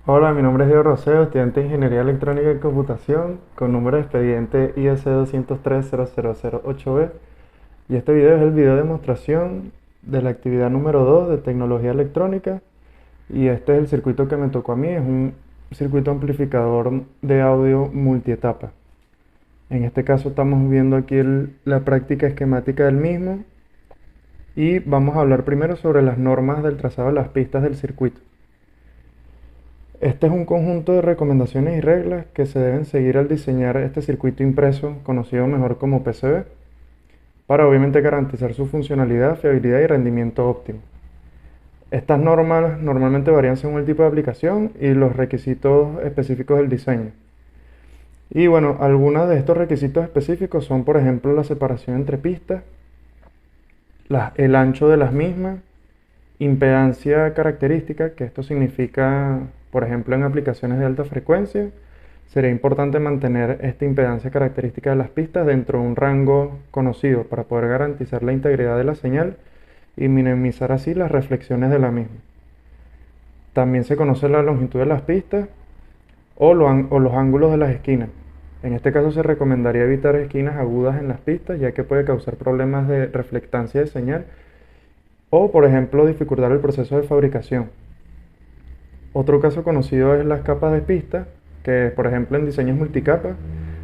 Hola, mi nombre es Diego Roseo, estudiante de Ingeniería Electrónica y Computación, con número de expediente IS 203 00008B. Y este video es el video de demostración de la actividad número 2 de tecnología electrónica. Y este es el circuito que me tocó a mí, es un circuito amplificador de audio multietapa. En este caso estamos viendo aquí la práctica esquemática del mismo y vamos a hablar primero sobre las normas del trazado de las pistas del circuito. Este es un conjunto de recomendaciones y reglas que se deben seguir al diseñar este circuito impreso, conocido mejor como PCB, para obviamente garantizar su funcionalidad, fiabilidad y rendimiento óptimo. Estas normas normalmente varían según el tipo de aplicación y los requisitos específicos del diseño. Y bueno, algunos de estos requisitos específicos son, por ejemplo, la separación entre pistas, el ancho de las mismas, impedancia característica, que esto significa, por ejemplo, en aplicaciones de alta frecuencia, sería importante mantener esta impedancia característica de las pistas dentro de un rango conocido para poder garantizar la integridad de la señal y minimizar así las reflexiones de la misma. También se conoce la longitud de las pistas o los ángulos de las esquinas. En este caso se recomendaría evitar esquinas agudas en las pistas, ya que puede causar problemas de reflectancia de señal o, por ejemplo, dificultar el proceso de fabricación. Otro caso conocido es las capas de pista, que por ejemplo en diseños multicapa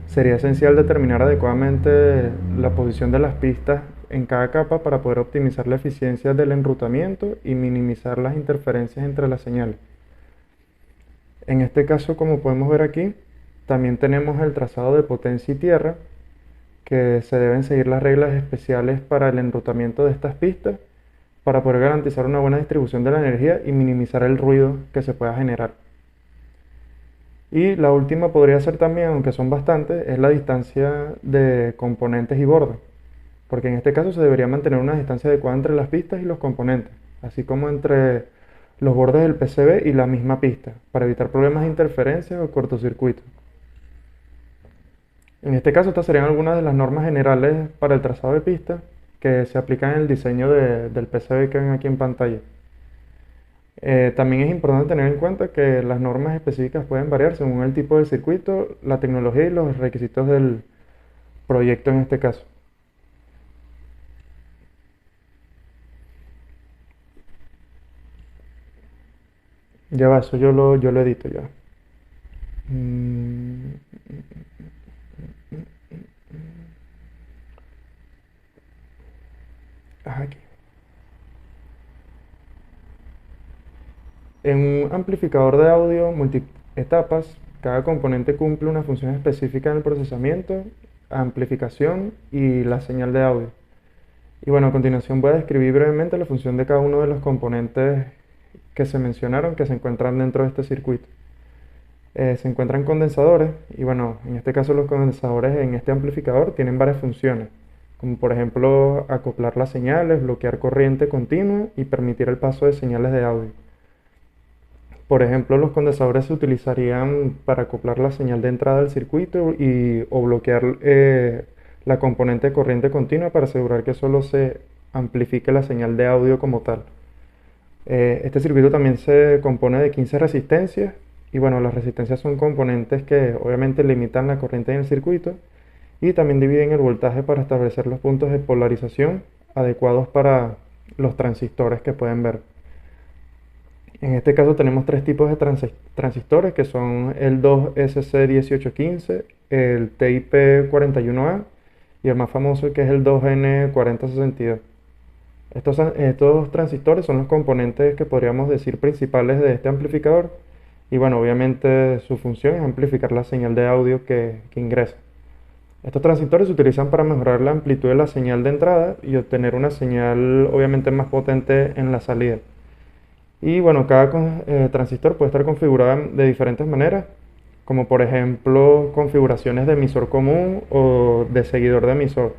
sería esencial determinar adecuadamente la posición de las pistas en cada capa para poder optimizar la eficiencia del enrutamiento y minimizar las interferencias entre las señales. En este caso, como podemos ver aquí, también tenemos el trazado de potencia y tierra, que se deben seguir las reglas especiales para el enrutamiento de estas pistas para poder garantizar una buena distribución de la energía y minimizar el ruido que se pueda generar. Y la última podría ser también, aunque son bastantes, es la distancia de componentes y bordes, porque en este caso se debería mantener una distancia adecuada entre las pistas y los componentes, así como entre los bordes del PCB y la misma pista, para evitar problemas de interferencia o cortocircuito. En este caso, estas serían algunas de las normas generales para el trazado de pista que se aplican en el diseño del PCB que ven aquí en pantalla. También es importante tener en cuenta que las normas específicas pueden variar según el tipo de circuito, la tecnología y los requisitos del proyecto en este caso. Ya va, eso yo lo edito ya. Mm, Aquí. En un amplificador de audio multietapas, cada componente cumple una función específica en el procesamiento, amplificación y la señal de audio. Y bueno, a continuación voy a describir brevemente la función de cada uno de los componentes que se mencionaron que se encuentran dentro de este circuito. Se encuentran condensadores y bueno, en este caso los condensadores en este amplificador tienen varias funciones, como por ejemplo acoplar las señales, bloquear corriente continua y permitir el paso de señales de audio. Por ejemplo, los condensadores se utilizarían para acoplar la señal de entrada del circuito o bloquear la componente de corriente continua para asegurar que solo se amplifique la señal de audio como tal. Este circuito también se compone de 15 resistencias y bueno, las resistencias son componentes que obviamente limitan la corriente en el circuito y también dividen el voltaje para establecer los puntos de polarización adecuados para los transistores que pueden ver. En este caso tenemos tres tipos de transistores que son el 2SC1815, el TIP41A y el más famoso que es el 2N4062. Estos transistores son los componentes que podríamos decir principales de este amplificador y bueno, obviamente su función es amplificar la señal de audio que ingresa. Estos transistores se utilizan para mejorar la amplitud de la señal de entrada y obtener una señal obviamente más potente en la salida. Y bueno, cada transistor puede estar configurado de diferentes maneras, como por ejemplo configuraciones de emisor común o de seguidor de emisor,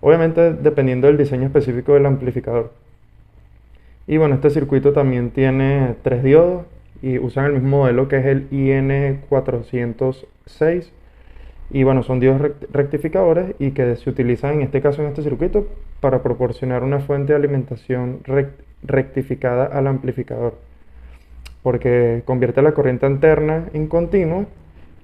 obviamente dependiendo del diseño específico del amplificador. Y bueno, este circuito también tiene tres diodos y usan el mismo modelo que es el IN406. Y bueno, son diodos rectificadores y que se utilizan en este caso en este circuito para proporcionar una fuente de alimentación rectificada al amplificador. porque convierte la corriente alterna en continua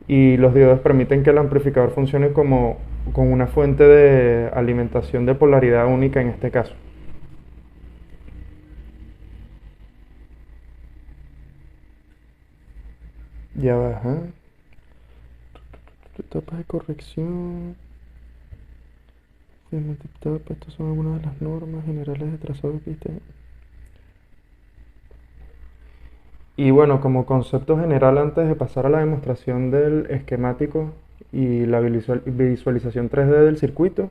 y los diodos permiten que el amplificador funcione como con una fuente de alimentación de polaridad única en este caso. Ya va, ajá. Etapas de corrección. De multitapa, estas son algunas de las normas generales de trazado de pista. Y bueno, como concepto general, antes de pasar a la demostración del esquemático y la visualización 3D del circuito,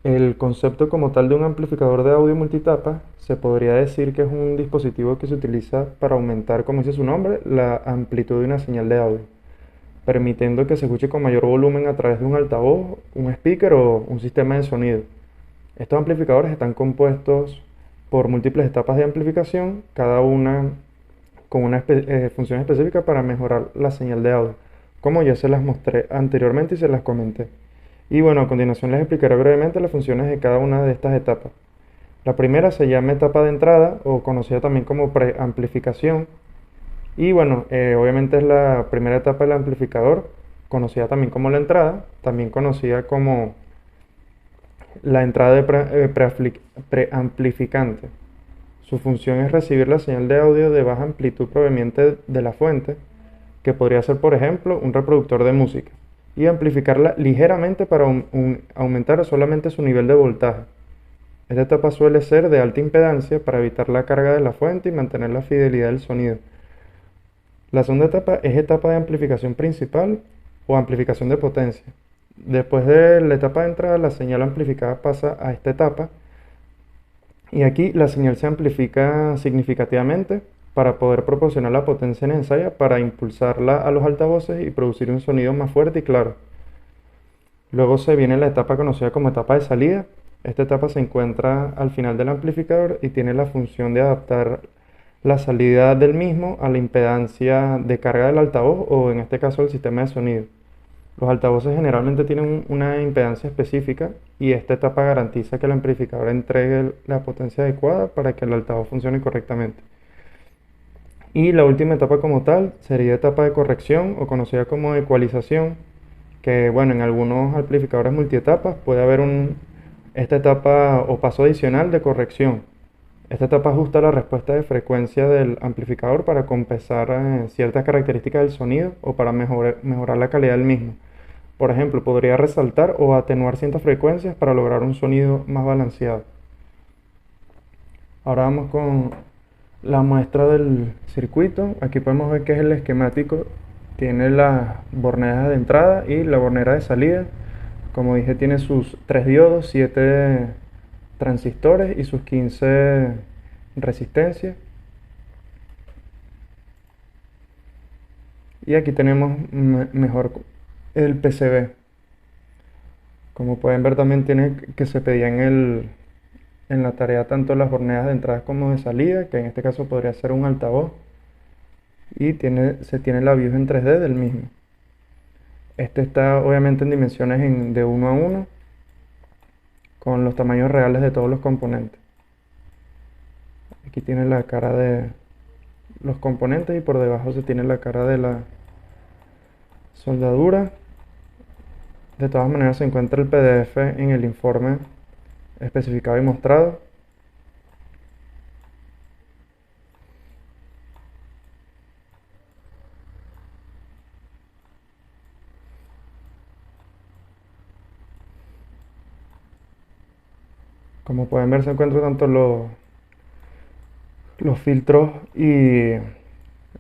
el concepto como tal de un amplificador de audio multitapa se podría decir que es un dispositivo que se utiliza para aumentar, como dice su nombre, la amplitud de una señal de audio, permitiendo que se escuche con mayor volumen a través de un altavoz, un speaker o un sistema de sonido. Estos amplificadores están compuestos por múltiples etapas de amplificación, cada una con una función específica para mejorar la señal de audio, como ya se las mostré anteriormente y se las comenté. Y bueno, a continuación les explicaré brevemente las funciones de cada una de estas etapas. La primera se llama etapa de entrada o conocida también como preamplificación. Y bueno, obviamente es la primera etapa del amplificador, conocida también como la entrada, también conocida como la entrada de preamplificante. Su función es recibir la señal de audio de baja amplitud proveniente de la fuente, que podría ser por ejemplo un reproductor de música, y amplificarla ligeramente para aumentar solamente su nivel de voltaje. Esta etapa suele ser de alta impedancia para evitar la carga de la fuente y mantener la fidelidad del sonido. La segunda etapa es etapa de amplificación principal o amplificación de potencia. Después de la etapa de entrada, la señal amplificada pasa a esta etapa y aquí la señal se amplifica significativamente para poder proporcionar la potencia necesaria para impulsarla a los altavoces y producir un sonido más fuerte y claro. Luego se viene la etapa conocida como etapa de salida. Esta etapa se encuentra al final del amplificador y tiene la función de adaptar la salida del mismo a la impedancia de carga del altavoz o en este caso el sistema de sonido. Los altavoces generalmente tienen una impedancia específica y esta etapa garantiza que el amplificador entregue la potencia adecuada para que el altavoz funcione correctamente. Y la última etapa como tal sería etapa de corrección o conocida como ecualización, que bueno, en algunos amplificadores multietapas puede haber esta etapa o paso adicional de corrección. Esta etapa ajusta la respuesta de frecuencia del amplificador para compensar ciertas características del sonido o para mejorar la calidad del mismo. Por ejemplo, podría resaltar o atenuar ciertas frecuencias para lograr un sonido más balanceado. Ahora vamos con la muestra del circuito. Aquí podemos ver que es el esquemático. Tiene las borneras de entrada y la bornera de salida. Como dije, tiene sus 3 diodos, 7 transistores y sus 15 resistencias. Y aquí tenemos mejor el PCB. Como pueden ver, también tiene que se pedía en la tarea tanto las borneras de entrada como de salida, que en este caso podría ser un altavoz. Y se tiene la view en 3D del mismo. Este está obviamente en dimensiones de 1 a 1, con los tamaños reales de todos los componentes. Aquí tiene la cara de los componentes y por debajo se tiene la cara de la soldadura. De todas maneras se encuentra el PDF en el informe especificado y mostrado. Como pueden ver, se encuentran tanto los filtros y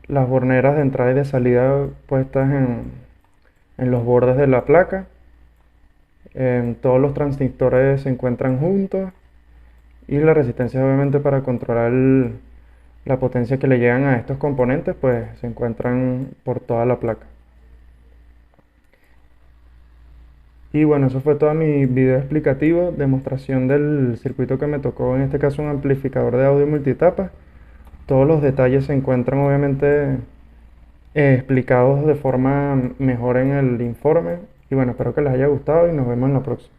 las borneras de entrada y de salida puestas en los bordes de la placa. Todos los transistores se encuentran juntos y las resistencias obviamente para controlar la potencia que le llegan a estos componentes pues se encuentran por toda la placa. Y bueno, eso fue todo mi video explicativo, demostración del circuito que me tocó, en este caso un amplificador de audio multitapa. Todos los detalles se encuentran obviamente explicados de forma mejor en el informe. Y bueno, espero que les haya gustado y nos vemos en la próxima.